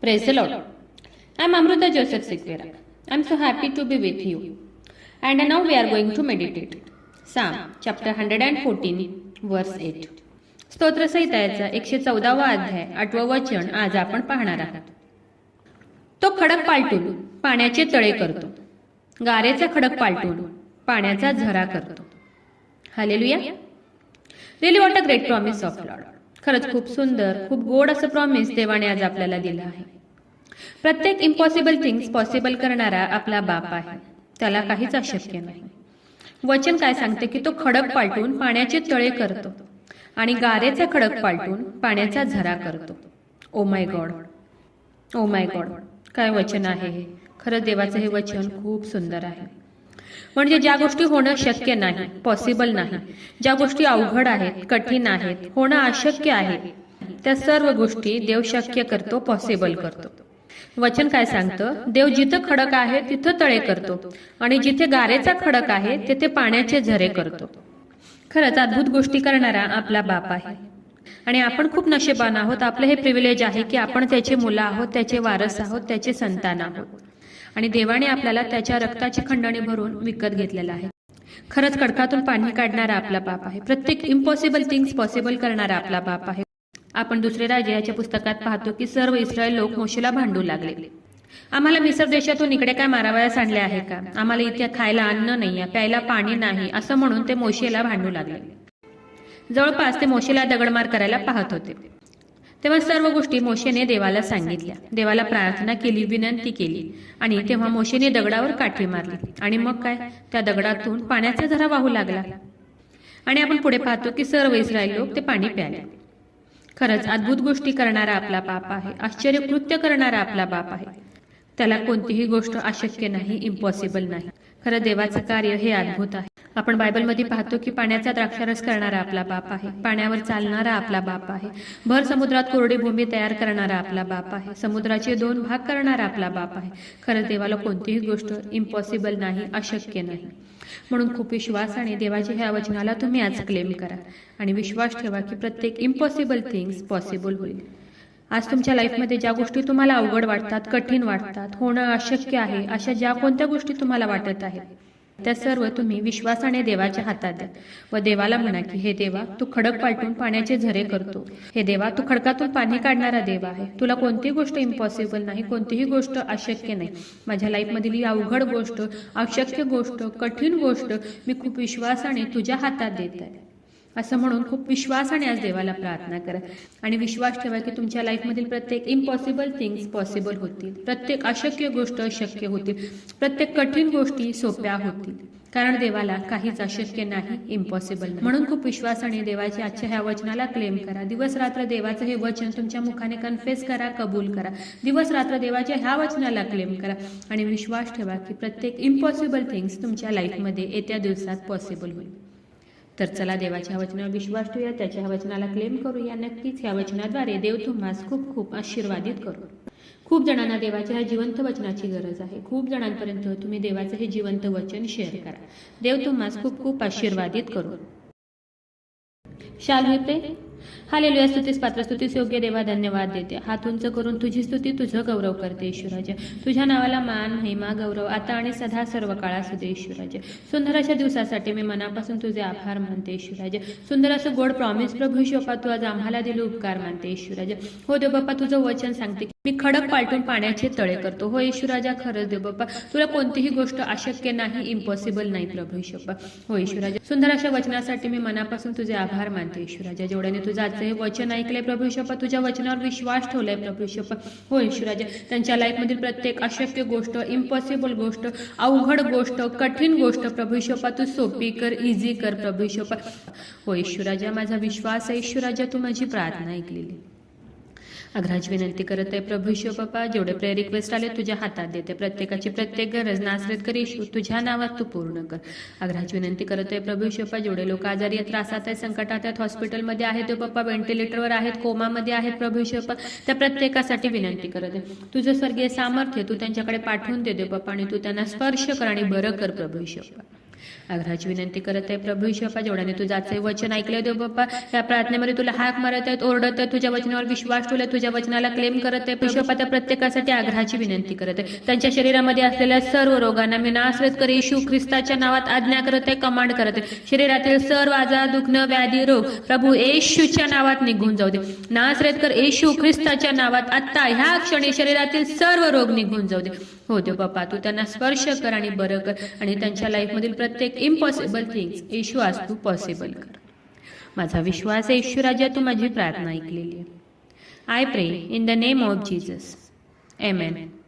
Praise the Lord. I am Amruta Joseph Sikvera. I am so happy to be with you. And now we are going to meditate. Psalm chapter 114 verse 8. स्तोत्र संहितेचा 114वा अध्याय 8वं वचन आज आपण पाहणार आहोत. तो खडक पालटून पाण्याचे तळे करतो, गारेचा खडक पालटून पाण्याचा झरा करतो. Hallelujah. Really what a great promise of Lord. खरंच खूप सुंदर, खूप गोड असं प्रॉमिस देवाने आज आपल्याला दिलं आहे. प्रत्येक इम्पॉसिबल थिंग्स पॉसिबल करणारा आपला बाप आहे, त्याला काहीच अशक्य नाही. वचन काय सांगते की तो खडक पालटून पाण्याचे तळे करतो आणि गारेचा खडक पालटून पाण्याचा झरा करतो. Oh my God, oh my God, काय वचन आहे हे. खरं देवाचं हे वचन खूप सुंदर आहे. म्हणजे ज्या गोष्टी होणं शक्य नाही, पॉसिबल नाही, ज्या गोष्टी अवघड आहेत, कठीण आहेत, होणं अशक्य आहे, त्या सर्व गोष्टी देव शक्य करतो, पॉसिबल करतो. वचन काय सांगतं, देव जिथं खडक आहे तिथं तळे करतो आणि जिथे गारेचा खडक आहे तिथे पाण्याचे झरे करतो. खरंच अद्भुत गोष्टी करणारा आपला बाप आहे आणि आपण खूप नशीबवान आहोत. आपलं हे प्रिव्हिलेज आहे की आपण त्याचे मुलं आहोत, त्याचे वारस आहोत, त्याचे संतान आहोत आणि देवाने आपल्याला त्याच्या रक्ताची खंडणी भरून विकत घेतलेला आहे. खरंच खडकातून पाणी काढणारा आपला बाप आहे. प्रत्येक इम्पॉसिबल थिंग्स पॉसिबल करणारा आपला बाप आहे. आपण दुसरे राजे याच्या पुस्तकात पाहतो की सर्व इस्रायल लोक मोशेला भांडू लागले. आम्हाला मिसर देशातून इकडे काय मारावयास आणले आहे का? आम्हाला इथे खायला अन्न नाहीये, प्यायला पाणी नाही, असं म्हणून ते मोशेला भांडू लागले. जवळपास ते मोशेला दगडमार करायला पाहत होते. तेव्हा सर्व गोष्टी मोशेने देवाला सांगितल्या, देवाला प्रार्थना केली, विनंती केली आणि तेव्हा मोशेने दगडावर काठी मारली आणि मग काय, त्या दगडातून पाण्याचा झरा वाहू लागला आणि आपण पुढे पाहतो की सर्व इस्रायल लोक ते पाणी प्याले. खरंच अद्भुत गोष्टी करणारा आपला बाप आहे, आश्चर्यकृत्य करणारा आपला बाप आहे. त्याला कोणतीही गोष्ट अशक्य नाही, इम्पॉसिबल नाही. खरं देवाचं कार्य हे अद्भुत आहे. आपण बायबलमध्ये पाहतो की पाण्याचा द्राक्षारस करणारा आपला बाप आहे, पाण्यावर चालणारा आपला बाप आहे, भर समुद्रात कोरडी भूमी तयार करणारा आपला बाप आहे, समुद्राचे 2 भाग करणारा आपला बाप आहे. खरं देवाला कोणतीही गोष्ट इम्पॉसिबल नाही, अशक्य नाही. म्हणून खूप विश्वासाने देवाच्या ह्या वचनाला तुम्ही आज क्लेम करा आणि विश्वास ठेवा की प्रत्येक इम्पॉसिबल थिंग्स पॉसिबल होईल. आज तुमच्या लाईफमध्ये ज्या गोष्टी तुम्हाला अवघड वाटतात, कठीण वाटतात, होणं अशक्य आहे, अशा ज्या कोणत्या गोष्टी तुम्हाला वाटत आहेत त्या सर्व तुम्ही विश्वासाने देवाच्या हातात द्या व देवाला म्हणा की हे देवा, तू खडक पालटून पाण्याचे झरे करतो. हे देवा, तू खडकातून पाणी काढणारा देव आहे. तुला कोणतीही गोष्ट इम्पॉसिबल नाही, कोणतीही गोष्ट अशक्य नाही. माझ्या लाईफमधील ही अवघड गोष्ट, अशक्य गोष्ट, कठीण गोष्ट मी खूप विश्वासाने तुझ्या हातात देत आहे असं म्हणून खूप विश्वासाने आज देवाला प्रार्थना करा आणि विश्वास ठेवा की तुमच्या लाईफमधील प्रत्येक इम्पॉसिबल थिंग्स पॉसिबल होतील, प्रत्येक अशक्य गोष्ट शक्य होतील, प्रत्येक कठीण गोष्टी सोप्या होतील. कारण देवाला काहीच अशक्य नाही, इम्पॉसिबल नाही. म्हणून खूप विश्वासाने देवाच्या आजच्या ह्या वचनाला क्लेम करा. दिवस रात्र देवाचं हे वचन तुमच्या मुखाने कन्फेस करा, कबूल करा. दिवस रात्र देवाच्या ह्या वचनाला क्लेम करा आणि विश्वास ठेवा की प्रत्येक इम्पॉसिबल थिंग्स तुमच्या लाईफमध्ये येत्या दिवसात पॉसिबल होईल. तर चला देवाच्या वचनावर विश्वास ठेवूया, त्याच्या वचनाला क्लेम करूया. नक्कीच ह्या वचनाद्वारे देव तुम्हाला खूप खूप आशीर्वादित करू. खूप जणांना देवाच्या ह्या जिवंत वचनाची गरज आहे. खूप जणांपर्यंत तुम्ही देवाचं हे जिवंत वचन शेअर करा. देव तुम्हाला खूप खूप आशीर्वादित करू. शाल वी प्रे. हालेलुया. स्तुतीस पात्र, स्तुतीस योग्य देवा, धन्यवाद देते. हात उंच करून तुझी स्तुती, तुझं गौरव करते ईश्वराजे. तुझ्या नावाला मान, महिमा, गौरव आता आणि सदा सर्व काळा सुदे ईश्वराजे. सुंदर अशा दिवसासाठी मी मनापासून तुझे आभार मानते ईश्वराजे. सुंदर असं गोड प्रॉमिस प्रभू ईश्वरा तू आज आम्हाला दिले उपकार मानते ईश्वराजे. हो देव बाप्पा, तुझं वचन सांगते मी खडक पालटून पाण्याचे तळे करतो. हो ईश्वराजा, खरंच देव बाप्पा, तुला कोणतीही गोष्ट अशक्य नाही, इम्पॉसिबल नाही प्रभू ईश्वरा. हो ईश्वराजा, सुंदर अशा वचनासाठी मी मनापासून तुझे आभार मानते ईश्वराजा. जेवढ्याने तुझं आजचं हे वचन ऐकलंय प्रभू ईश्वरा, तुझ्या वचनावर विश्वास ठेवलाय प्रभू ईश्वरा. हो ईश्वराजा, त्यांच्या लाईफमधील प्रत्येक अशक्य गोष्ट, इम्पॉसिबल गोष्ट, अवघड गोष्ट, कठीण गोष्ट प्रभू ईश्वरा तू सोपी कर, इझी कर प्रभू ईश्वरा. हो ईश्वराजा, माझा विश्वास आहे ईश्वराजा, तू माझी प्रार्थना ऐकलेली. अग्राज विनंती करत आहे प्रभू ईश्वर बाप्पा, जेवढे प्रेयर रिक्वेस्ट आले तुझ्या हातात देते. प्रत्येकाची प्रत्येक गरज नासरेत कर येशू, तुझ्या नावात तू पूर्ण कर. अग्राज विनंती करत आहे प्रभू ईश्वर बाप्पा, जेवढे लोक आजारी आहेत, त्रासात आहेत, संकटात आहेत, हॉस्पिटलमध्ये आहेत देव बाप्पा, व्हेंटिलेटरवर आहेत, कोमामध्ये आहेत प्रभू ईश्वर बाप्पा, त्या प्रत्येकासाठी विनंती करत आहे. तुझं स्वर्गीय सामर्थ्य तू त्यांच्याकडे पाठवून दे देव बाप्पा आणि तू त्यांना स्पर्श कर आणि बरं कर प्रभू ईश्वर बाप्पा. आग्रहाची विनंती करत आहे प्रभू ईश्वर बाप्पा, जेवढ्याने तू जाचे वचन ऐकले देव बाप्पा, या प्रार्थनेमध्ये तुला हाक मारत आहेत, ओरडत आहेत, तुझ्या वचनावर विश्वास ठेवला, तुझ्या वचनाला क्लेम करत आहे. ईश्वर बाप्पा, त्या प्रत्येकासाठी आग्रहाची विनंती करत आहे. त्यांच्या शरीरामध्ये असलेल्या सर्व रोगांना मी नासरतकर येशू ख्रिस्ताच्या नावात आज्ञा करत आहे, कमांड करत आहे. शरीरातील सर्व आजार, दुखणं, व्याधी, रोग प्रभू येशूच्या नावात निघून जाऊ दे. नासरतकर येशू ख्रिस्ताच्या नावात आता ह्या क्षणी शरीरातील सर्व रोग निघून जाऊ दे. हो देव बाप्पा, तू त्यांना स्पर्श कर आणि बरं कर, आणि त्यांच्या लाईफमधील प्रत्येक इम्पॉसिबल थिंग्स येशू आज तू पॉसिबल कर. माझा विश्वास आहे येशू राजा, तू माझी प्रार्थना ऐकलेली आहे. आय प्रे in the name of Jesus. Amen.